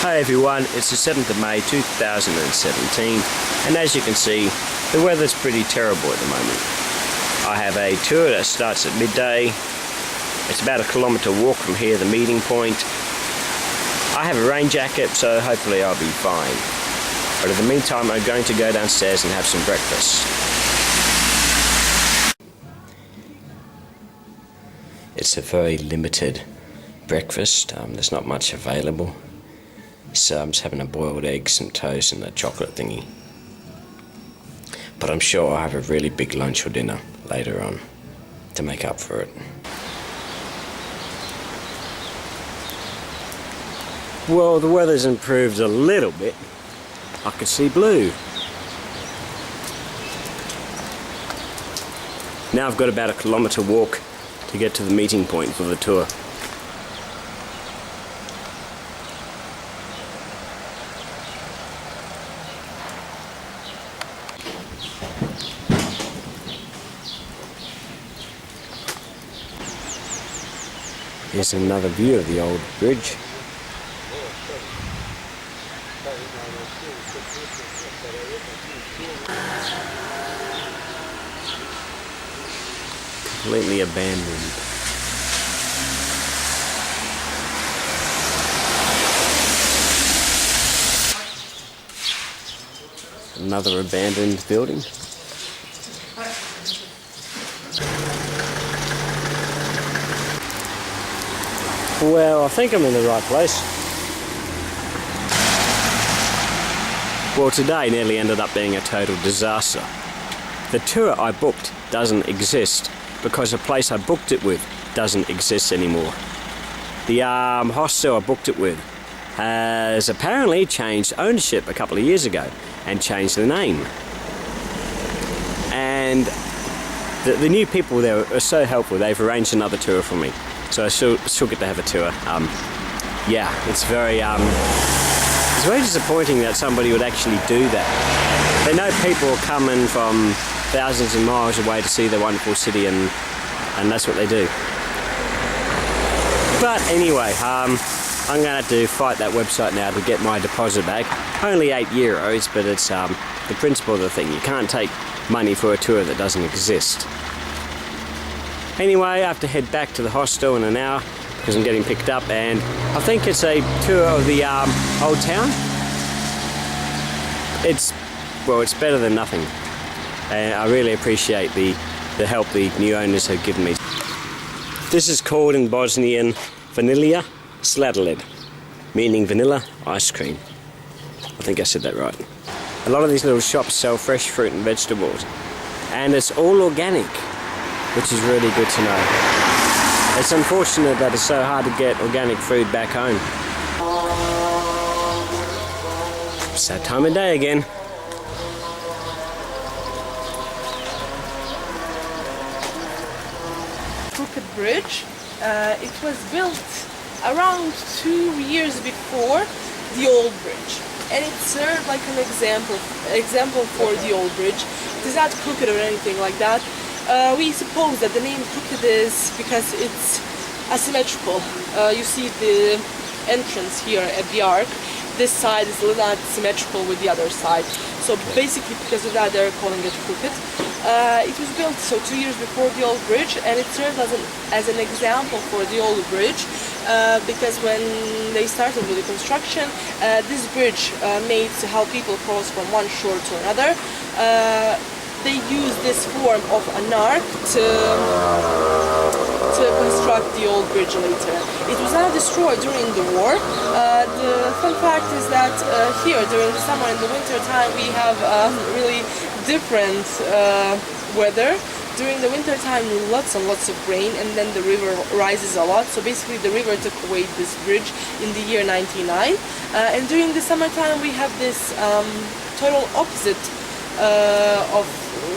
Hi everyone, it's the 7th of May 2017 and as you can see the weather's pretty terrible at the moment. I have a tour that starts at midday. It's about a kilometre walk from here, the meeting point. I have a rain jacket so hopefully I'll be fine. But in the meantime I'm going to go downstairs and have some breakfast. It's a very limited breakfast, there's not much available. So I'm just having a boiled egg, some toast and a chocolate thingy. But I'm sure I'll have a really big lunch or dinner later on to make up for it. Well, the weather's improved a little bit. I can see blue. Now I've got about a kilometre walk to get to the meeting point for the tour. Here's another view of the old bridge. Completely abandoned. Another abandoned building. Well, I think I'm in the right place. Well, today nearly ended up being a total disaster. The tour I booked doesn't exist because the place I booked it with doesn't exist anymore. The hostel I booked it with has apparently changed ownership a couple of years ago and changed the name. And the new people there are so helpful. They've arranged another tour for me. So I still get to have a tour. Yeah, it's very disappointing that somebody would actually do that. They know people are coming from thousands of miles away to see the wonderful city, and that's what they do. But anyway, I'm going to have to fight that website now to get my deposit back. Only €8, but it's the principle of the thing. You can't take money for a tour that doesn't exist. Anyway, I have to head back to the hostel in an hour because I'm getting picked up, and I think it's a tour of the old town. It's better than nothing, and I really appreciate the help the new owners have given me. This is called in Bosnian vanilja sladoled, meaning vanilla ice cream. I think I said that right. A lot of these little shops sell fresh fruit and vegetables, and it's all organic, which is really good to know. It's unfortunate that it's so hard to get organic food back home. It's that time of day again. Crooked Bridge. It was built around 2 years before the old bridge, and it served like an example for the old bridge. It is not crooked or anything like that. We suppose that the name crooked is because it's asymmetrical. You see the entrance here at the arc. This side is not symmetrical with the other side. So basically because of that they're calling it crooked. It was built 2 years before the old bridge, and it served as an example for the old bridge because when they started with the construction, this bridge made to help people cross from one shore to another. They used this form of an arc to construct the old bridge later. It was not destroyed during the war. The fun fact is that here during the summer and the winter time we have really different weather. During the winter time lots and lots of rain, and then the river rises a lot, so basically the river took away this bridge in the year 1999. And during the summertime we have this total opposite of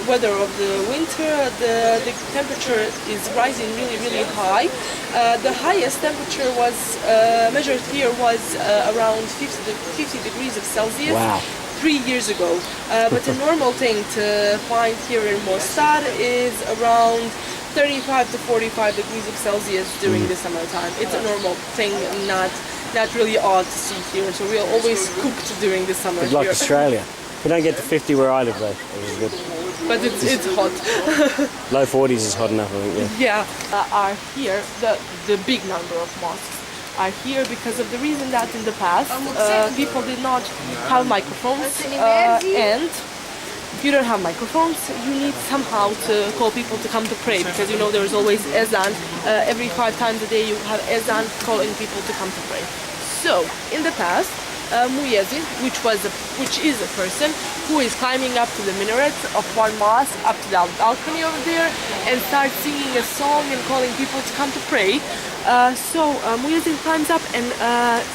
weather of the winter. The temperature is rising really high. The highest temperature was measured here was around 50 degrees of Celsius. Wow. 3 years ago. But the normal thing to find here in Mostar is around 35 to 45 degrees of Celsius during the summertime. It's a normal thing, not not really odd to see here. So we are always cooked during the summer It's like here. Australia. We don't get to 50 where I live though, which is good. But it's hot. Low 40s is hot enough, I think, yeah. Yeah, are here, the big number of mosques are here because of the reason that in the past people did not have microphones, and if you don't have microphones you need somehow to call people to come to pray, because you know there's always ezan, every 5 times a day you have ezan calling people to come to pray. So in the past, muezzin, which is a person who is climbing up to the minaret of one mosque, up to the balcony over there, and starts singing a song and calling people to come to pray. Muezzin climbs up and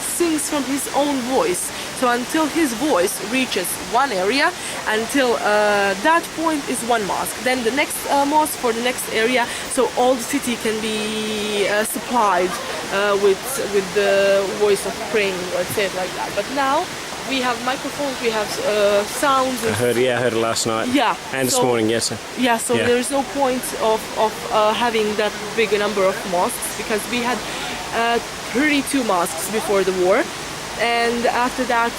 sings from his own voice. So until his voice reaches one area, until that point is one mosque. Then the next mosque for the next area, so all the city can be supplied with the voice of praying, let's say it like that. But now we have microphones, we have sounds. I heard it last night. Yeah. And this morning, yes. Yeah, so there is no point of having that big a number of mosques, because we had 32 mosques before the war. And after that,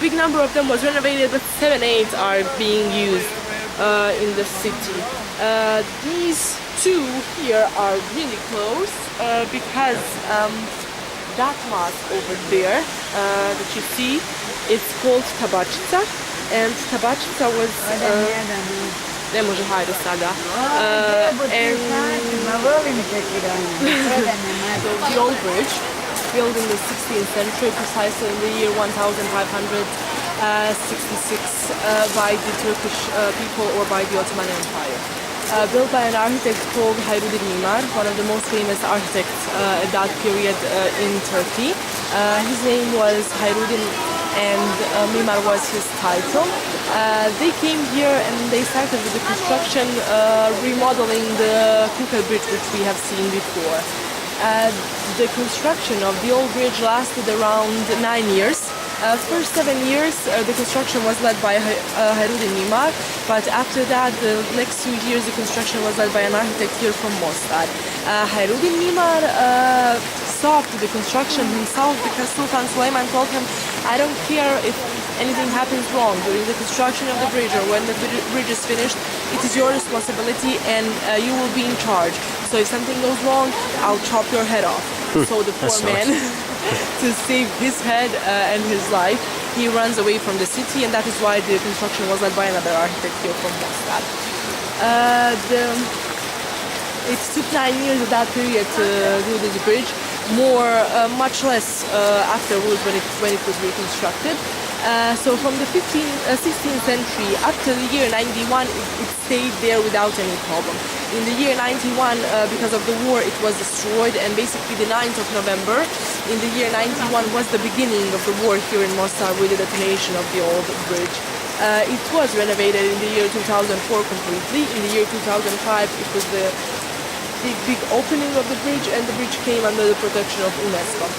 big number of them was renovated, but 7-8 are being used in the city. These two here are really close because that mosque over there that you see, it's called Tabačica, and Tabačica was ne može hajde sada. And the old bridge, built in the 16th century, precisely in the year 1566 by the Turkish people or by the Ottoman Empire. Built by an architect called Hayruddin Mimar, one of the most famous architects at that period in Turkey. His name was Hayruddin and Mimar was his title. They came here and they started with the construction, remodeling the Kukal Bridge, which we have seen before. The construction of the old bridge lasted around 9 years. First 7 years the construction was led by Hayruddin Mimar, but after that the next 2 years the construction was led by an architect here from Mostar. Hayruddin Mimar stopped the construction himself because Sultan Süleyman told him, I don't care if anything happens wrong during the construction of the bridge or when the bridge is finished, it is your responsibility and you will be in charge. So if something goes wrong, I'll chop your head off. So the poor man, to save his head and his life, he runs away from the city, and that is why the construction was led by another architect here from Mostar. It took 9 years of that period to do this bridge, much less afterwards when it was reconstructed. So from the 16th century up to the year 91, it stayed there without any problem. In the year 91, because of the war, it was destroyed, and basically the 9th of November in the year 91 was the beginning of the war here in Mostar with the detonation of the old bridge. It was renovated in the year 2004 completely. In the year 2005, it was the big opening of the bridge, and the bridge came under the protection of UNESCO.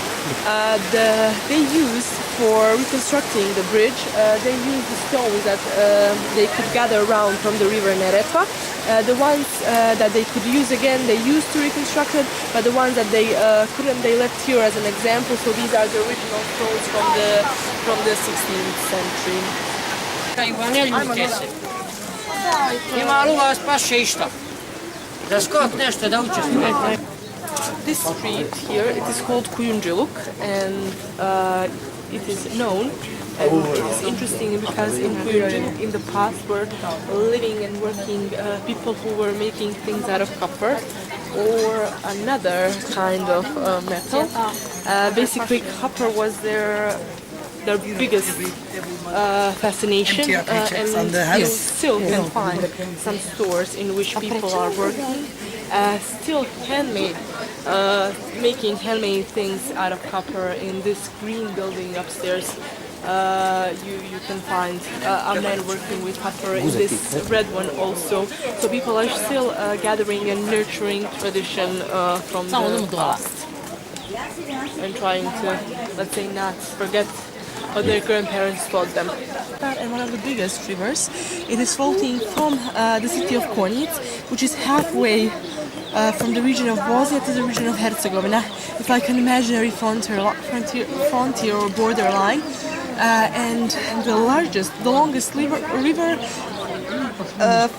They used for reconstructing the bridge, they used the stones that they could gather around from the river Neretva. The ones that they could use again, they used to reconstruct it, but the ones that they couldn't, they left here as an example. So these are the original stones from the 16th century. This street here, it is called Kuyumculuk, and it is known, and it is interesting because in Kuyumculuk in the past were living and working people who were making things out of copper or another kind of metal. Basically copper was their biggest fascination, and you still can find some stores in which people are working still handmade, making handmade things out of copper. In this green building upstairs, you can find a man working with copper. In this red one also. So people are still gathering and nurturing tradition from the past and trying to, let's say, not forget what their grandparents taught them. And one of the biggest rivers, it is floating from the city of Konjic, which is halfway from the region of Bosnia to the region of Herzegovina. It's like an imaginary frontier or borderline, and the longest river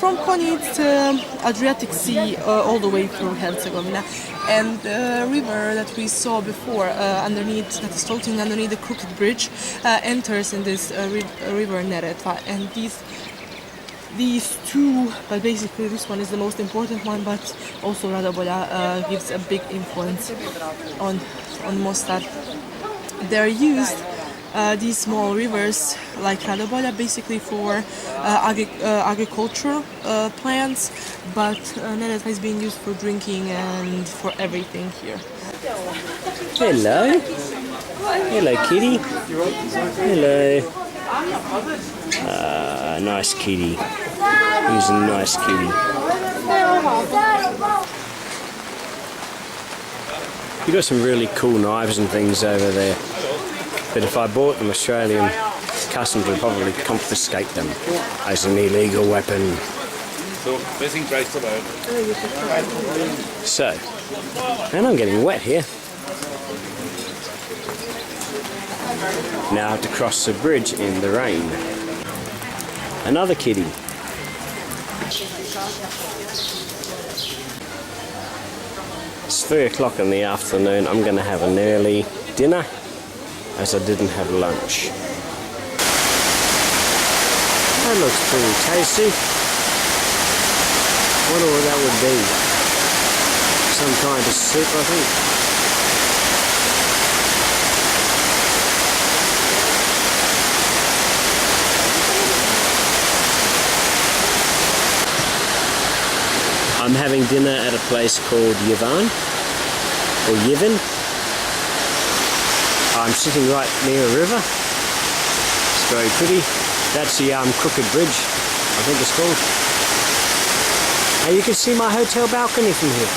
from Konjic to Adriatic Sea, all the way through Herzegovina. And the river that we saw before, that is floating underneath the crooked bridge, enters in this river Neretva. And these two, but basically this one is the most important one, but also Radobolja gives a big influence on Mostar. They're used, these small rivers like Radobolja, basically for agricultural plants, but Neretva is being used for drinking and for everything here. Hello. Hello, kitty. Hello. Nice kitty. He's a nice kitty. You got some really cool knives and things over there. But if I bought them, Australian customs would probably confiscate them as an illegal weapon. So, and I'm getting wet here. Now I have to cross the bridge in the rain. Another kitty. It's 3 o'clock in the afternoon. I'm going to have an early dinner as I didn't have lunch. That looks pretty tasty. Wonder what that would be. Some kind of soup, I think. I'm having dinner at a place called Yevon, or Yevon. I'm sitting right near a river. It's very pretty. That's the Crooked Bridge, I think it's called. And you can see my hotel balcony from here.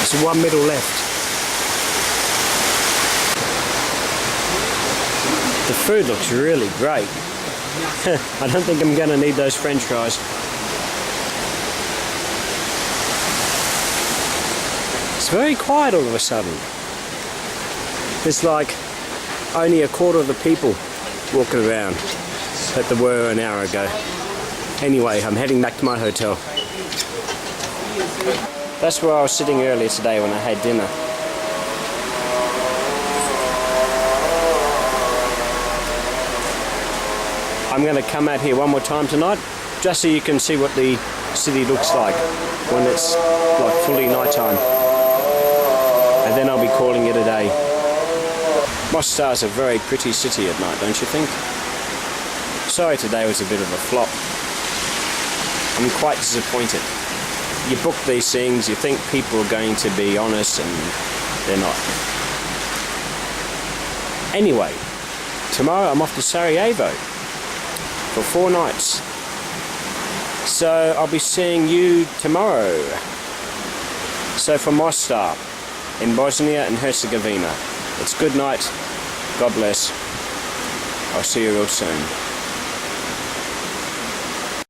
It's the one middle left. The food looks really great. I don't think I'm going to need those French fries. It's very quiet all of a sudden. There's like only a quarter of the people walking around that there were an hour ago. Anyway, I'm heading back to my hotel. That's where I was sitting earlier today when I had dinner. I'm going to come out here one more time tonight, just so you can see what the city looks like when it's like fully nighttime. And then I'll be calling it a day. Mostar's a very pretty city at night, don't you think? Sorry, today was a bit of a flop. I'm quite disappointed. You book these things, you think people are going to be honest, and they're not. Anyway, tomorrow I'm off to Sarajevo for 4 nights. So I'll be seeing you tomorrow. So from Mostar in Bosnia and Herzegovina, it's good night. God bless. I'll see you real soon.